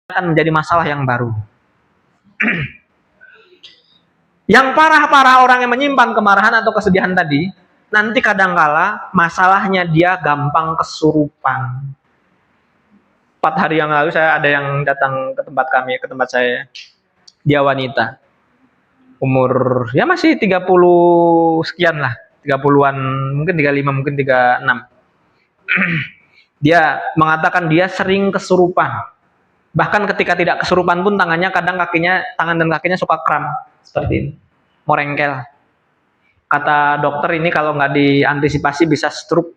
akan menjadi masalah yang baru. Yang parah-parah orang yang menyimpan kemarahan atau kesedihan tadi, nanti kadangkala masalahnya dia gampang kesurupan. 4 hari yang lalu saya ada yang datang ke tempat kami, ke tempat saya. Dia wanita. Umur ya masih 30 sekian lah. 30-an, mungkin 35, mungkin 36. Dia mengatakan dia sering kesurupan. Bahkan ketika tidak kesurupan pun tangan dan kakinya suka kram seperti ini, morengkel. Kata dokter ini kalau nggak diantisipasi bisa stroke.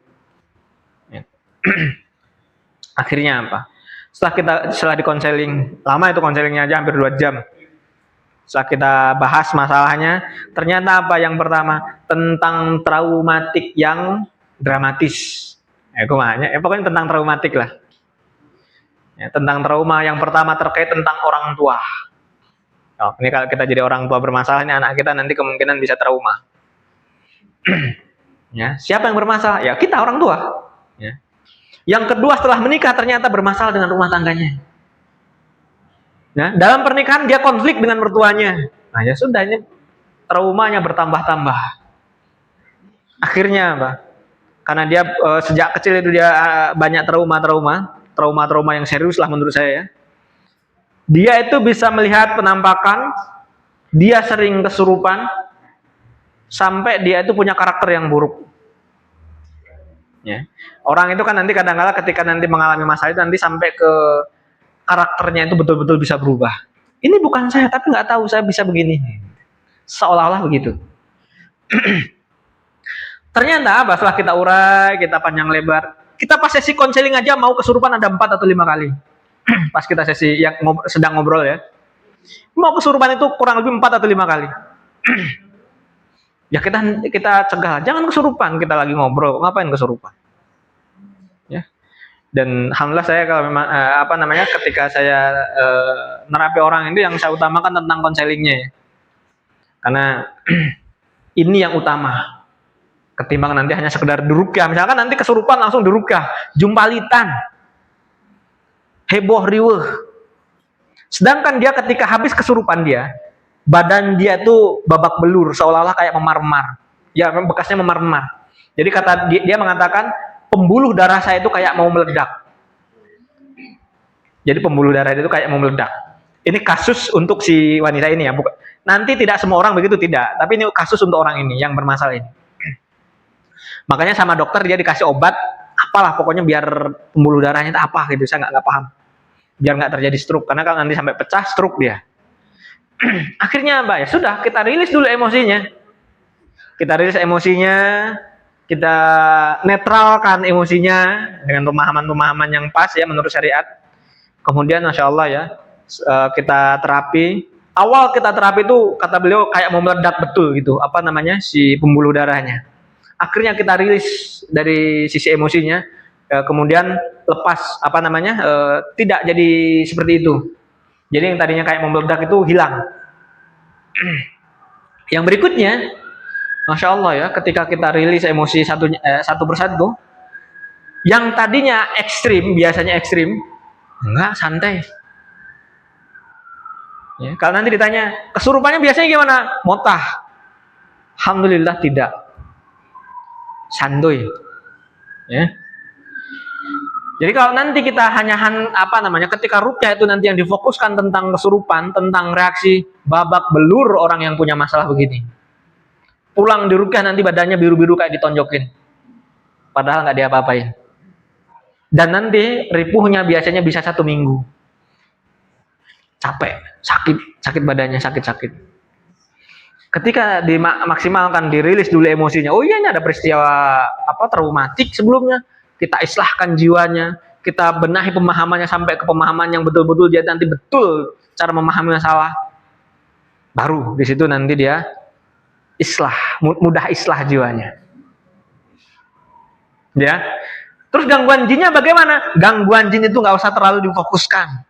Akhirnya apa? Setelah dikonseling, lama itu konselingnya aja hampir 2 jam. Setelah kita bahas masalahnya, ternyata apa yang pertama? Tentang traumatik yang dramatis. Pokoknya tentang traumatik lah. Ya, tentang trauma yang pertama terkait tentang orang tua. Ini kalau kita jadi orang tua bermasalah, ini anak kita nanti kemungkinan bisa trauma. Ya, siapa yang bermasalah? Ya kita orang tua. Ya. Yang kedua, setelah menikah ternyata bermasalah dengan rumah tangganya. Nah, dalam pernikahan dia konflik dengan mertuanya. Nah, ya sudah, ini traumanya bertambah-tambah. Akhirnya apa? Karena dia sejak kecil itu dia banyak trauma yang serius lah menurut saya ya. Dia itu bisa melihat penampakan, dia sering kesurupan, sampai dia itu punya karakter yang buruk. Ya. Orang itu kan nanti kadang-kala ketika nanti mengalami masalah itu nanti sampai ke karakternya itu betul-betul bisa berubah. Ini bukan saya, tapi nggak tahu saya bisa begini. Seolah-olah begitu. Ternyata apa? Setelah kita urai, kita panjang lebar, kita pas sesi konseling aja mau kesurupan ada 4 atau 5 kali. Pas kita sesi yang sedang ngobrol ya, mau kesurupan itu kurang lebih 4 atau 5 kali. Ya kita cegah, jangan kesurupan, kita lagi ngobrol, ngapain kesurupan? Ya. Dan alhamdulillah saya kalau memang ketika saya nerapi orang itu yang saya utamakan tentang konselingnya ya. Karena ini yang utama. Ketimbang nanti hanya sekedar diruqyah. Misalkan nanti kesurupan langsung diruqyah, jumpalitan, heboh riweuh. Sedangkan dia ketika habis kesurupan dia, badan dia tuh babak belur, seolah-olah kayak memar-memar. Ya, bekasnya memar-memar. Jadi dia mengatakan pembuluh darah saya itu kayak mau meledak. Jadi pembuluh darah itu kayak mau meledak. Ini kasus untuk si wanita ini ya. Nanti tidak semua orang begitu, tidak. Tapi ini kasus untuk orang ini yang bermasalah ini. Makanya sama dokter dia dikasih obat, apalah pokoknya biar pembuluh darahnya itu apa gitu, saya nggak paham. Biar nggak terjadi stroke, karena kalau nanti sampai pecah stroke dia. Akhirnya Mbak, ya sudah, kita rilis dulu emosinya. Kita netralkan emosinya dengan pemahaman-pemahaman yang pas ya menurut syariat. Kemudian Masya Allah ya, kita terapi. Awal kita terapi itu kata beliau kayak mau meledak betul gitu, si pembuluh darahnya. Akhirnya kita rilis dari sisi emosinya, kemudian lepas tidak jadi seperti itu. Jadi yang tadinya kayak meledak itu hilang. Yang berikutnya, Masya Allah ya, ketika kita rilis emosi satu persatu, yang tadinya biasanya ekstrim, enggak, santai. Ya, kalau nanti ditanya, kesurupannya biasanya gimana? Motah. Alhamdulillah tidak. Santuy. Ya. Jadi kalau nanti kita ketika ruqyah itu nanti yang difokuskan tentang kesurupan, tentang reaksi babak belur orang yang punya masalah begini. Pulang di ruqyah nanti badannya biru-biru kayak ditonjokin. Padahal nggak diapa-apain. Dan nanti ripuhnya biasanya bisa 1 minggu. Capek, sakit badannya, sakit. Ketika dimaksimalkan, dirilis dulu emosinya. Oh iya, ini ada peristiwa traumatik sebelumnya. Kita islahkan jiwanya, kita benahi pemahamannya sampai ke pemahaman yang betul-betul dia nanti betul cara memahami masalah. Baru di situ nanti dia mudah islah jiwanya. Ya. Terus gangguan jinnya bagaimana? Gangguan jin itu nggak usah terlalu difokuskan.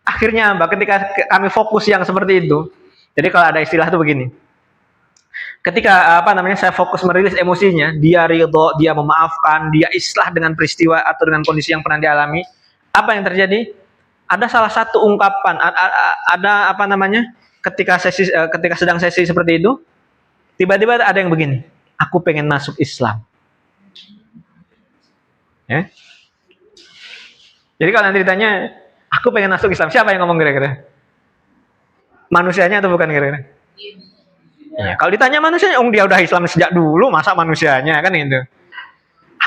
Akhirnya ketika kami fokus yang seperti itu. Jadi kalau ada istilah itu begini. Ketika saya fokus merilis emosinya, dia ridho, dia memaafkan, dia islah dengan peristiwa atau dengan kondisi yang pernah dialami, apa yang terjadi? ada salah satu ungkapan, ada apa namanya, ketika sedang sesi seperti itu, tiba-tiba ada yang begini, aku pengen masuk Islam. Ya. Jadi kalau nanti ditanya, aku pengen masuk Islam, siapa yang ngomong kira-kira? Manusianya atau bukan kira-kira? Ya, kalau ditanya manusianya, dia udah Islam sejak dulu, masa manusianya kan itu.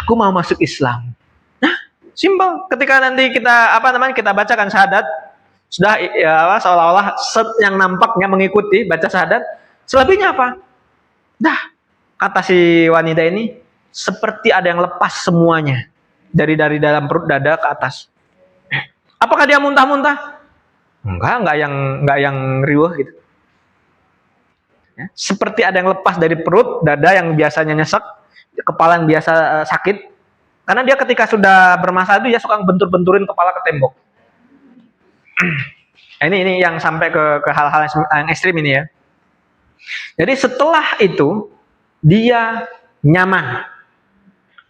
Aku mau masuk Islam. Nah, simpel. Ketika nanti kita kita bacakan syahadat, sudah ya, seolah-olah yang nampaknya mengikuti baca syahadat, selebihnya apa? Dah, kata si wanita ini, seperti ada yang lepas semuanya dari dalam perut dada ke atas. Apakah dia muntah-muntah? Enggak yang riuh gitu. Ya, seperti ada yang lepas dari perut, dada yang biasanya nyesek, kepala yang biasa sakit. Karena dia ketika sudah bermasalah itu dia suka bentur-benturin kepala ke tembok. Ini yang sampai ke hal-hal yang ekstrim ini ya. Jadi setelah itu dia nyaman.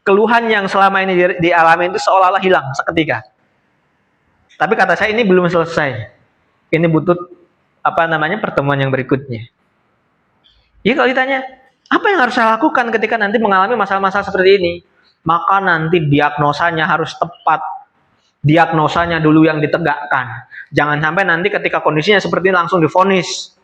Keluhan yang selama ini dialami itu seolah-olah hilang seketika. Tapi kata saya ini belum selesai. Ini butuh pertemuan yang berikutnya. Jadi kalau ditanya, apa yang harus saya lakukan ketika nanti mengalami masalah-masalah seperti ini? Maka nanti diagnosanya harus tepat. Diagnosanya dulu yang ditegakkan. Jangan sampai nanti ketika kondisinya seperti ini langsung divonis.